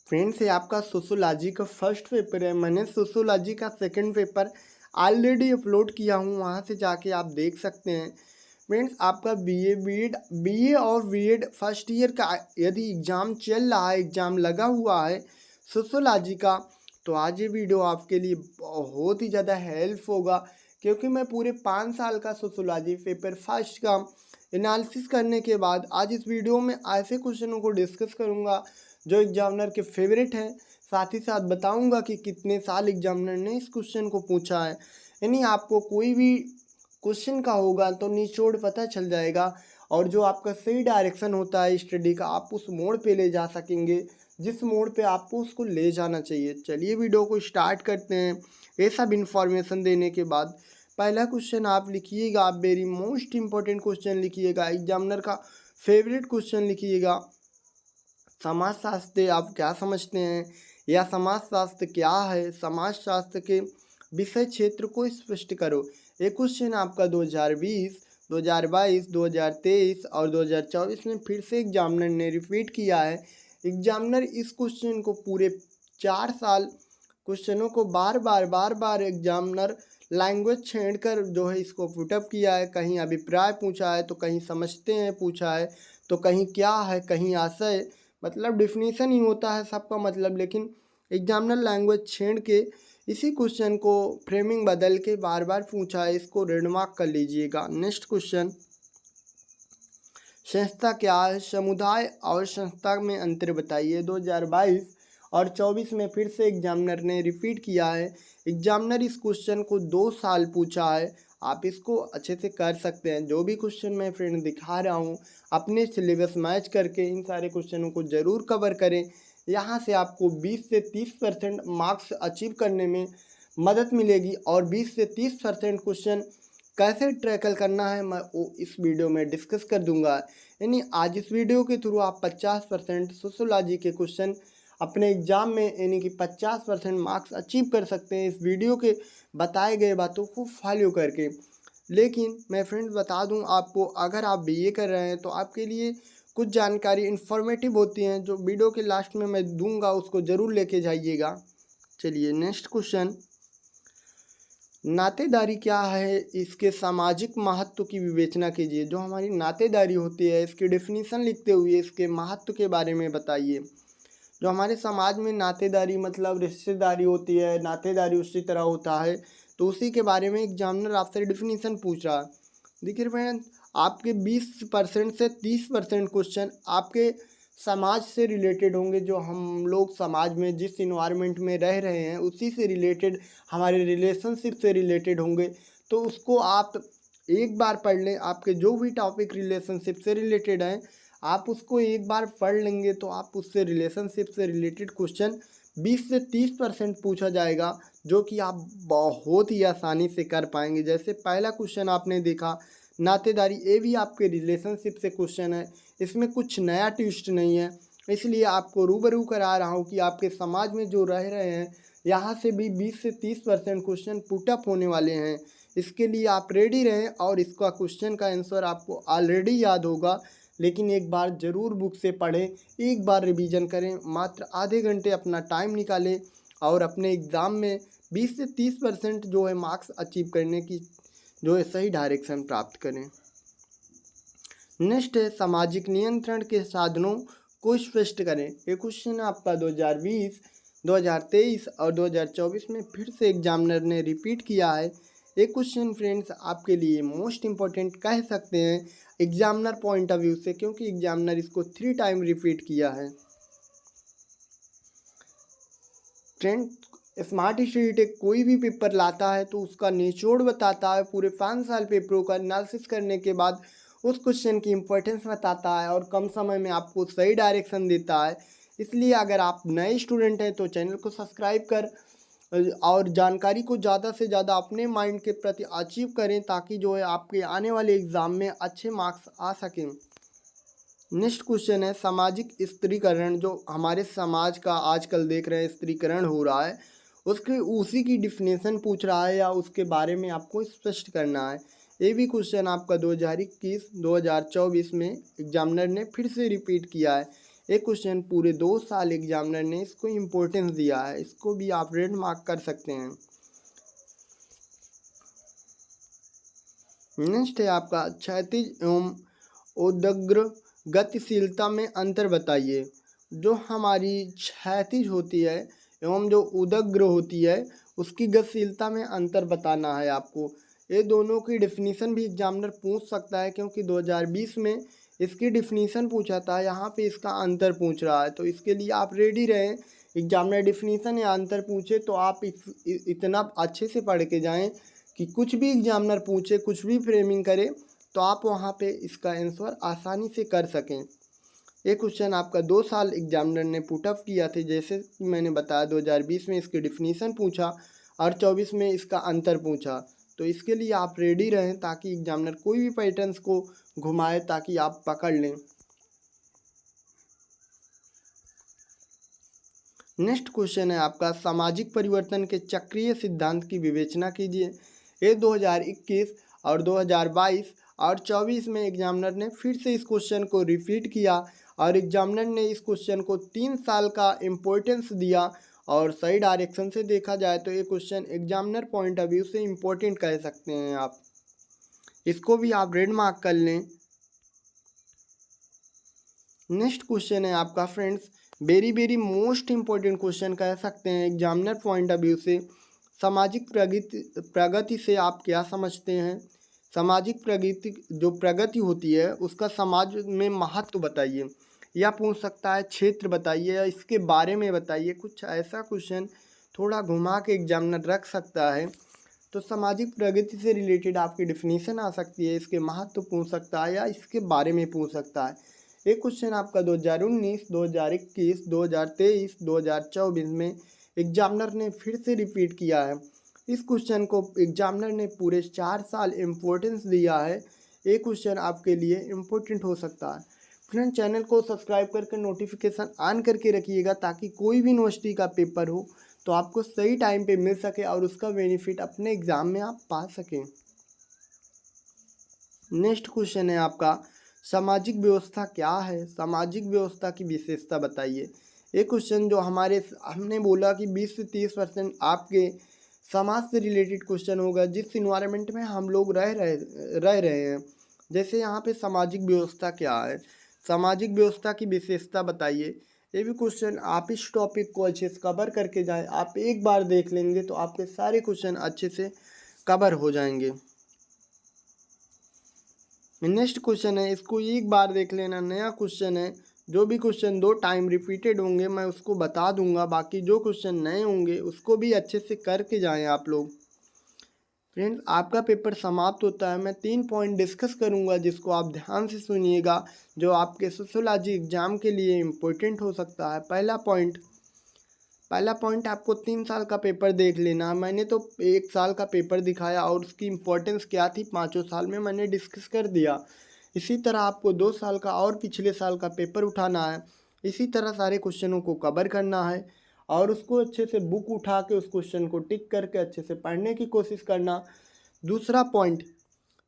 Friends, ये आपका sociology का फर्स्ट पेपर है। मैंने सोशियोलॉजी का सेकंड पेपर ऑलरेडी अपलोड किया हूँ, वहाँ से जाके आप देख सकते हैं। फ्रेंड्स, आपका बीए और बीएड फर्स्ट ईयर का यदि एग्ज़ाम चल रहा है, एग्ज़ाम लगा हुआ है सोशियोलॉजी का, तो आज ये वीडियो आपके लिए बहुत ही ज़्यादा हेल्प होगा, क्योंकि मैं पूरे 5 साल का सोशियोलॉजी पेपर फर्स्ट का एनालिसिस करने के बाद आज इस वीडियो में ऐसे क्वेश्चनों को डिस्कस करूँगा जो एग्जामिनर के फेवरेट हैं। साथ ही साथ बताऊंगा कि कितने साल एग्जामिनर ने इस क्वेश्चन को पूछा है। यानी आपको कोई भी क्वेश्चन का होगा तो निचोड़ पता चल जाएगा, और जो आपका सही डायरेक्शन होता है स्टडी का, आप उस मोड़ पे ले जा सकेंगे जिस मोड़ पे आपको उसको ले जाना चाहिए। चलिए वीडियो को स्टार्ट करते हैं। ये सब इन्फॉर्मेशन देने के बाद पहला क्वेश्चन आप लिखिएगा, आप वेरी मोस्ट इम्पोर्टेंट क्वेश्चन लिखिएगा, एग्जामिनर का फेवरेट क्वेश्चन लिखिएगा। समाजशास्त्र आप क्या समझते हैं, या समाजशास्त्र क्या है, समाजशास्त्र के विषय क्षेत्र को स्पष्ट करो। ये क्वेश्चन आपका 2020, 2022, 2023 और 2024 में फिर से एग्जामिनर ने रिपीट किया है। एग्जामिनर इस क्वेश्चन को पूरे 4 साल क्वेश्चनों को बार बार एग्जामिनर लैंग्वेज छेड़कर जो है इसको पुटअप किया है। कहीं अभिप्राय पूछा है, तो कहीं समझते हैं पूछा है, तो कहीं क्या है, कहीं आशय, मतलब डिफिनीशन ही होता है सबका मतलब, लेकिन एग्जामिनर लैंग्वेज छेड़ के इसी क्वेश्चन को फ्रेमिंग बदल के बार बार पूछा है। इसको रेड मार्क कर लीजिएगा। नेक्स्ट क्वेश्चन, संस्था क्या है, समुदाय और संस्था में अंतर बताइए। 2022 और 24 में फिर से एग्जामिनर ने रिपीट किया है। एग्जामिनर इस क्वेश्चन को 2 साल पूछा है। आप इसको अच्छे से कर सकते हैं। जो भी क्वेश्चन मैं फ्रेंड दिखा रहा हूँ, अपने सिलेबस मैच करके इन सारे क्वेश्चनों को ज़रूर कवर करें। यहाँ से आपको 20 से 30% मार्क्स अचीव करने में मदद मिलेगी, और 20 से 30% क्वेश्चन कैसे ट्रैकल करना है मैं वो इस वीडियो में डिस्कस कर दूंगा। यानी आज इस वीडियो के थ्रू आप 50% सोशियोलॉजी के क्वेश्चन अपने एग्जाम में यानी कि 50% मार्क्स अचीव कर सकते हैं इस वीडियो के बताए गए बातों को फॉलो करके। लेकिन मैं फ्रेंड्स बता दूं आपको, अगर आप बीए कर रहे हैं तो आपके लिए कुछ जानकारी इन्फॉर्मेटिव होती हैं जो वीडियो के लास्ट में मैं दूंगा, उसको ज़रूर लेके जाइएगा। चलिए नेक्स्ट क्वेश्चन, नातेदारी क्या है, इसके सामाजिक महत्व की विवेचना कीजिए। जो हमारी नातेदारी होती है इसकी डेफिनेशन लिखते हुए इसके महत्व के बारे में बताइए। जो हमारे समाज में नातेदारी मतलब रिश्तेदारी होती है, नातेदारी उसी तरह होता है, तो उसी के बारे में एग्जामिनर आपसे डेफिनेशन पूछ रहा है। देखिए फ्रेंड्स, आपके 20% से 30% क्वेश्चन आपके समाज से रिलेटेड होंगे। जो हम लोग समाज में जिस इन्वायरमेंट में रह रहे हैं उसी से रिलेटेड, हमारे रिलेशनशिप से रिलेटेड होंगे, तो उसको आप एक बार पढ़ लें। आपके जो भी टॉपिक रिलेशनशिप से रिलेटेड हैं, आप उसको एक बार पढ़ लेंगे तो आप उससे रिलेशनशिप से रिलेटेड क्वेश्चन 20 से 30% पूछा जाएगा, जो कि आप बहुत ही आसानी से कर पाएंगे। जैसे पहला क्वेश्चन आपने देखा नातेदारी, ये भी आपके रिलेशनशिप से क्वेश्चन है, इसमें कुछ नया ट्विस्ट नहीं है, इसलिए आपको रूबरू करा रहा हूँ कि आपके समाज में जो रह रहे हैं यहाँ से भी 20 से 30% क्वेश्चन पुटअप होने वाले हैं। इसके लिए आप रेडी रहें, और इसका क्वेश्चन का आंसर आपको ऑलरेडी याद होगा, लेकिन एक बार ज़रूर बुक से पढ़ें, एक बार रिवीजन करें, मात्र आधे घंटे अपना टाइम निकालें और अपने एग्ज़ाम में 20 से 30% जो है मार्क्स अचीव करने की जो है सही डायरेक्शन प्राप्त करें। नेक्स्ट है सामाजिक नियंत्रण के साधनों को स्पष्ट करें। ये क्वेश्चन आपका 2020, 2023 और 2024 में फिर से एग्जामिनर ने रिपीट किया है। ये क्वेश्चन फ्रेंड्स आपके लिए मोस्ट इम्पोर्टेंट कह सकते हैं एग्जामिनर पॉइंट ऑफ व्यू से, क्योंकि एग्जामिनर इसको 3 टाइम रिपीट किया है। फ्रेंड, स्मार्ट स्टडी कोई भी पेपर लाता है तो उसका निचोड़ बताता है, पूरे 5 साल पेपरों का एनालिसिस करने के बाद उस क्वेश्चन की इम्पोर्टेंस बताता है और कम समय में आपको सही डायरेक्शन देता है। इसलिए अगर आप नए स्टूडेंट हैं तो चैनल को सब्सक्राइब कर और जानकारी को ज़्यादा से ज़्यादा अपने माइंड के प्रति अचीव करें, ताकि जो है आपके आने वाले एग्ज़ाम में अच्छे मार्क्स आ सकें। नेक्स्ट क्वेश्चन है सामाजिक स्त्रीकरण। जो हमारे समाज का आजकल देख रहे हैं स्त्रीकरण हो रहा है, उसके उसी की डिफिनेशन पूछ रहा है या उसके बारे में आपको स्पष्ट करना है। ये भी क्वेश्चन आपका 2021, 2024 में एग्जामिनर ने फिर से रिपीट किया है। एक क्वेश्चन पूरे 2 साल एग्जामिनर ने इसको इम्पोर्टेंस दिया है, इसको भी आप रेड मार्क कर सकते हैं। नेक्स्ट है आपका क्षैतिज एवं ऊर्ध्वाधर गतिशीलता में अंतर बताइए। जो हमारी क्षैतिज होती है एवं जो ऊर्ध्वाधर होती है उसकी गतिशीलता में अंतर बताना है आपको। ये दोनों की डिफिनीशन भी एग्जामिनर पूछ सकता है, क्योंकि 2020 में इसकी डिफिनीशन पूछा था, यहाँ पे इसका अंतर पूछ रहा है। तो इसके लिए आप रेडी रहें, एग्जामिनर डिफिनीशन या अंतर पूछे तो आप इतना अच्छे से पढ़ के जाएं कि कुछ भी एग्जामिनर पूछे, कुछ भी फ्रेमिंग करे तो आप वहाँ पे इसका आंसर आसानी से कर सकें। ये क्वेश्चन आपका 2 साल एग्जामिनर ने पुटअप किया थे, जैसे मैंने बताया 2020 में इसकी डिफिनीशन पूछा और 24 में इसका अंतर पूछा। तो इसके लिए आप रेडी रहें ताकि एग्जामिनर कोई भी पैटर्न्स को घुमाए ताकि आप पकड़ लें। नेक्स्ट क्वेश्चन है आपका सामाजिक परिवर्तन के चक्रीय सिद्धांत की विवेचना कीजिए। ये 2021 और 2022 और 24 में एग्जामिनर ने फिर से इस क्वेश्चन को रिपीट किया और एग्जामिनर ने इस क्वेश्चन को 3 साल का इम्पोर्टेंस दिया। और सही डायरेक्शन से देखा जाए तो ये question examiner point of view से इम्पोर्टेंट कह सकते हैं आप, इसको भी आप रेड मार्क कर लें। नेक्स्ट क्वेश्चन है आपका friends very most important question कह सकते हैं एग्जामिनर पॉइंट ऑफ व्यू से। सामाजिक प्रगति से आप क्या समझते हैं? सामाजिक प्रगति होती है उसका समाज में महत्व बताइए, या पूछ सकता है क्षेत्र बताइए, या इसके बारे में बताइए। कुछ ऐसा क्वेश्चन थोड़ा घुमा के एग्जामिनर रख सकता है। तो सामाजिक प्रगति से रिलेटेड आपकी डिफिनीशन आ सकती है, इसके महत्व पूछ सकता है या इसके बारे में पूछ सकता है। एक क्वेश्चन आपका 2019, 2021, 2023, 2024 में एग्जामिनर ने फिर से रिपीट किया है। इस क्वेश्चन को एग्जामिनर ने पूरे 4 साल इम्पोर्टेंस दिया है। एक क्वेश्चन आपके लिए इम्पोर्टेंट हो सकता है। फ्रेंड चैनल को सब्सक्राइब करके नोटिफिकेशन ऑन करके रखिएगा ताकि कोई भी यूनिवर्सिटी का पेपर हो तो आपको सही टाइम पे मिल सके और उसका बेनिफिट अपने एग्ज़ाम में आप पा सकें। नेक्स्ट क्वेश्चन है आपका सामाजिक व्यवस्था क्या है? सामाजिक व्यवस्था की विशेषता बताइए। एक क्वेश्चन जो हमने बोला कि 20 से 30% आपके समाज से रिलेटेड क्वेश्चन होगा, जिस इन्वायरमेंट में हम लोग रह रहे हैं। जैसे यहाँ पे सामाजिक व्यवस्था क्या है, सामाजिक व्यवस्था की विशेषता बताइए। ये भी क्वेश्चन आप इस टॉपिक को अच्छे से कवर करके जाएं। आप एक बार देख लेंगे तो आपके सारे क्वेश्चन अच्छे से कवर हो जाएंगे। नेक्स्ट क्वेश्चन है, इसको एक बार देख लेना, नया क्वेश्चन है। जो भी क्वेश्चन 2 टाइम रिपीटेड होंगे मैं उसको बता दूंगा, बाकी जो क्वेश्चन नए होंगे उसको भी अच्छे से करके जाएं आप लोग। फ्रेंड्स आपका पेपर समाप्त होता है, मैं 3 पॉइंट डिस्कस करूंगा जिसको आप ध्यान से सुनिएगा, जो आपके सोशियोलॉजी एग्जाम के लिए इम्पोर्टेंट हो सकता है। पहला पॉइंट आपको 3 साल का पेपर देख लेना। मैंने तो 1 साल का पेपर दिखाया और उसकी इम्पोर्टेंस क्या थी 5 साल में मैंने डिस्कस कर दिया। इसी तरह आपको 2 साल का और पिछले साल का पेपर उठाना है, इसी तरह सारे क्वेश्चनों को कवर करना है और उसको अच्छे से बुक उठा के उस क्वेश्चन को टिक करके अच्छे से पढ़ने की कोशिश करना। दूसरा पॉइंट,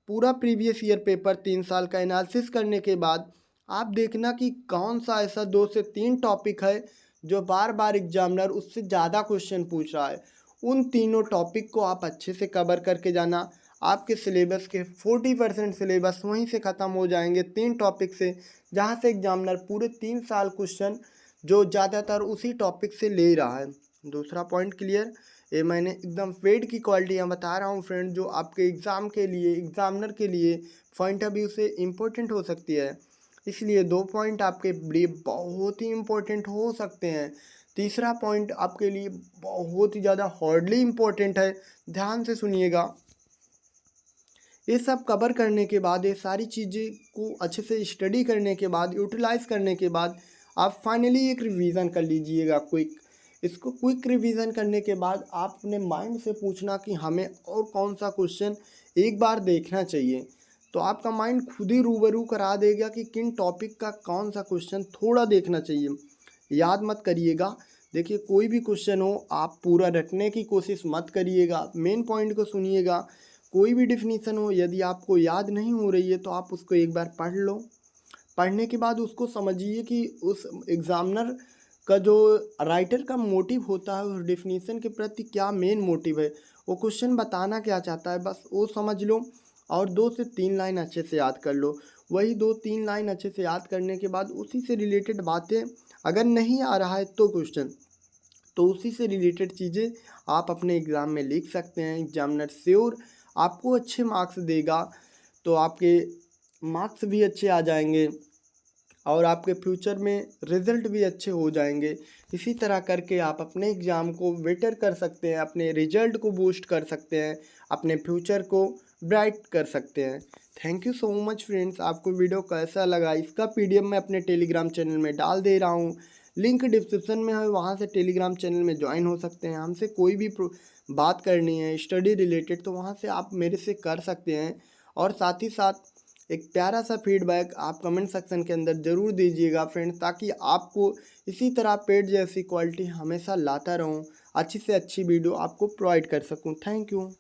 पूरा प्रीवियस ईयर पेपर 3 साल का एनालिसिस करने के बाद आप देखना कि कौन सा ऐसा 2 से 3 टॉपिक है जो बार बार एग्जामिनर उससे ज़्यादा क्वेश्चन पूछ रहा है। उन तीनों टॉपिक को आप अच्छे से कवर करके जाना। आपके सिलेबस के 40% सिलेबस वहीं से ख़त्म हो जाएंगे 3 टॉपिक से, जहाँ से एग्जामिनर पूरे 3 साल क्वेश्चन जो ज़्यादातर उसी टॉपिक से ले रहा है। दूसरा पॉइंट क्लियर। ये मैंने एकदम पेड की क्वालिटियाँ बता रहा हूँ फ्रेंड, जो आपके एग्ज़ाम के लिए एग्जामिनर के लिए पॉइंट ऑफ व्यू से इम्पोर्टेंट हो सकती है। इसलिए 2 पॉइंट आपके लिए बहुत ही इम्पोर्टेंट हो सकते हैं। तीसरा पॉइंट आपके लिए बहुत ही ज़्यादा हार्डली इम्पोर्टेंट है, ध्यान से सुनिएगा। ये सब कवर करने के बाद, ये सारी चीज़ें को अच्छे से स्टडी करने के बाद, यूटिलाइज करने के बाद आप फाइनली एक रिवीजन कर लीजिएगा क्विक। इसको क्विक रिवीजन करने के बाद आप अपने माइंड से पूछना कि हमें और कौन सा क्वेश्चन एक बार देखना चाहिए। तो आपका माइंड खुद ही रूबरू करा देगा कि किन टॉपिक का कौन सा क्वेश्चन थोड़ा देखना चाहिए। याद मत करिएगा, देखिए कोई भी क्वेश्चन हो आप पूरा रटने की कोशिश मत करिएगा, मेन पॉइंट को सुनिएगा। कोई भी डिफिनीशन हो यदि आपको याद नहीं हो रही है तो आप उसको एक बार पढ़ लो। पढ़ने के बाद उसको समझिए कि उस एग्ज़ामिनर का जो राइटर का मोटिव होता है उस डेफिनेशन के प्रति क्या मेन मोटिव है, वो क्वेश्चन बताना क्या चाहता है, बस वो समझ लो और 2 से 3 लाइन अच्छे से याद कर लो। वही 2-3 लाइन अच्छे से याद करने के बाद उसी से रिलेटेड बातें, अगर नहीं आ रहा है तो क्वेश्चन, तो उसी से रिलेटेड चीज़ें आप अपने एग्ज़ाम में लिख सकते हैं। एग्जामिनर श्योर आपको अच्छे मार्क्स देगा, तो आपके मार्क्स भी अच्छे आ जाएंगे और आपके फ्यूचर में रिज़ल्ट भी अच्छे हो जाएंगे। इसी तरह करके आप अपने एग्ज़ाम को बेटर कर सकते हैं, अपने रिजल्ट को बूस्ट कर सकते हैं, अपने फ्यूचर को ब्राइट कर सकते हैं। Thank you so much friends. आपको वीडियो कैसा लगा, इसका पीडीएफ मैं अपने टेलीग्राम चैनल में डाल दे रहा हूँ, लिंक डिस्क्रिप्शन में है, वहाँ से टेलीग्राम चैनल में ज्वाइन हो सकते हैं। हमसे कोई भी बात करनी है स्टडी रिलेटेड तो वहाँ से आप मेरे से कर सकते हैं। और साथ ही साथ एक प्यारा सा फीडबैक आप कमेंट सेक्शन के अंदर ज़रूर दीजिएगा फ्रेंड्स, ताकि आपको इसी तरह पेड जैसी क्वालिटी हमेशा लाता रहूँ, अच्छी से अच्छी वीडियो आपको प्रोवाइड कर सकूँ। Thank you.